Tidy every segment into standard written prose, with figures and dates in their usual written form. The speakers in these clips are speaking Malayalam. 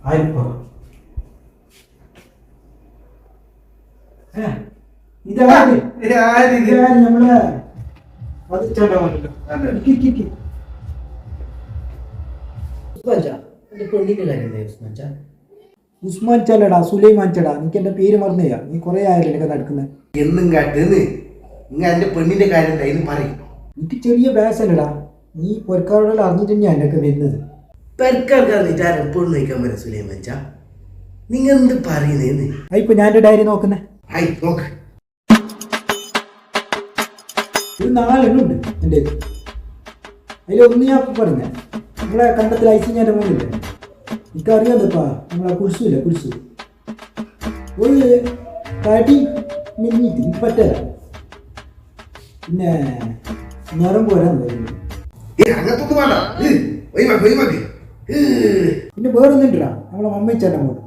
ആയിപ്പോ ഇതാണ് നമ്മളെ അത് ചേട്ടാ ഉസ്മാൻ ചല്ലടാ സുലൈമാൻ ചടാ എനിക്ക് എന്റെ പേര് മറന്നയാ നീ കൊറേ ആയല്ലോ എനിക്ക് നടക്കുന്നത് എന്നും കാട്ടുന്ന് ഇങ്ങ എന്റെ പെണ്ണിന്റെ കാര്യം എന്തായാലും പറയും. എനിക്ക് ചെറിയ വയസ്സല്ലടാ നീ പൊരക്കാരോടെല്ലാം അറിഞ്ഞിട്ട് തന്നെയാ എന്നൊക്കെ വരുന്നത്. പെരക്കാർക്കാർ എപ്പോഴും നയിക്കാൻ പറ്റും സുലൈമാൻച. നിങ്ങൾ എന്ത് പറയുന്നേന്ന് ഇപ്പൊ ഞാൻ എന്റെ ഡയറി നോക്കുന്നേ. നോക്ക് ഒരു 4 ഉണ്ട് എൻ്റെ. അതിലൊന്ന് ഞാൻ പറഞ്ഞേ നമ്മളെ കണ്ടത്തിൽ ഐസിഞ്ഞാൻ്റെ മോളില്ലേ എനിക്കറിയാതപ്പാ നമ്മളെ കുരിശില്ലേ കുരിശ് ഒരു തടി മിനിഞ്ഞിട്ട് എനിക്ക് പറ്റില്ല. പിന്നെ ഞരമ്പ് വരാൻ തോന്നുന്നു. പിന്നെ വേറൊന്നുണ്ടാ നമ്മളെ മമ്മയിച്ചാൻ്റെ മോള്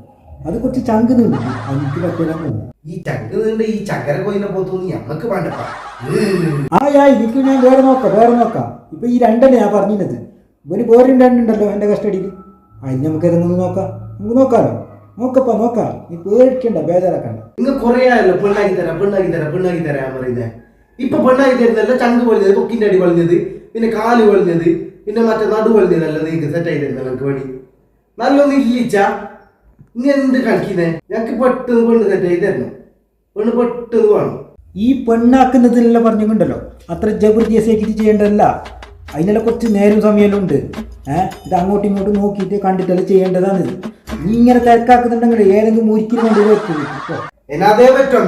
അത് കുറച്ച് ചങ്കുന്നുണ്ട് എനിക്ക് പറ്റില്ല. ഈ ചങ്ക് ഈ ചക്കര കോയിനെ പോത്തൊന്നും ഞമ്മക്ക് വേണ്ടപ്പാ. എനിക്ക് ഞാൻ വേറെ നോക്കാം. ഇപ്പൊ ഈ 2 ഞാൻ പറഞ്ഞത് ഒരു വേറെ 2 ഉണ്ടല്ലോ എന്റെ കസ്റ്റഡിയിൽ. അതിന് നമുക്ക് ഏതെങ്കിലും നമുക്ക് നോക്കാലോ. നോക്കാം നീ പേടിക്കണ്ട ബേജാറാക്കണ്ട. നിങ്ങൾ കൊറേ ആയല്ലോ പെണ്ണാക്കി തരാൻ പറയുന്നേ. ഇപ്പൊ പെണ്ണാക്കി തരുന്നല്ല ചങ്ക് പൊളിഞ്ഞത്, കൊക്കിന്റെ അടി പൊളിഞ്ഞത്, പിന്നെ കാല് പൊളിഞ്ഞത്, പിന്നെ മറ്റേ നടു പൊളിഞ്ഞതല്ല നിങ്ങൾക്ക് സെറ്റ് ആയി തരുന്ന എനിക്ക് പണി നല്ലൊന്നും ഇല്ലിച്ചാ. ഇനി എന്ത് കളിക്കുന്നേ? ഞങ്ങക്ക് പെട്ടെന്ന് പെണ്ണ് സെറ്റ് ആയി തരണം. പെണ്ണ് പെട്ടെന്ന് വേണം. ഈ പെണ്ണാക്കുന്നതിലെല്ലാം പറഞ്ഞുകൊണ്ടല്ലോ അത്ര ജബർദസ്തായിട്ട് ചെയ്യേണ്ടതല്ല. അതിനെല്ലാം കുറച്ച് നേരം സമയമെല്ലാം ഉണ്ട്. ഇത് അങ്ങോട്ടും ഇങ്ങോട്ടും നോക്കിയിട്ട് കണ്ടിട്ടെല്ലാം ചെയ്യേണ്ടതാണിത്. നീ ഇങ്ങനെ തിരക്കാക്കുന്നുണ്ടെങ്കിൽ ഏതെങ്കിലും ഒരിക്കലും കൊണ്ടുപോയി എന്നാ അതേ പറ്റും.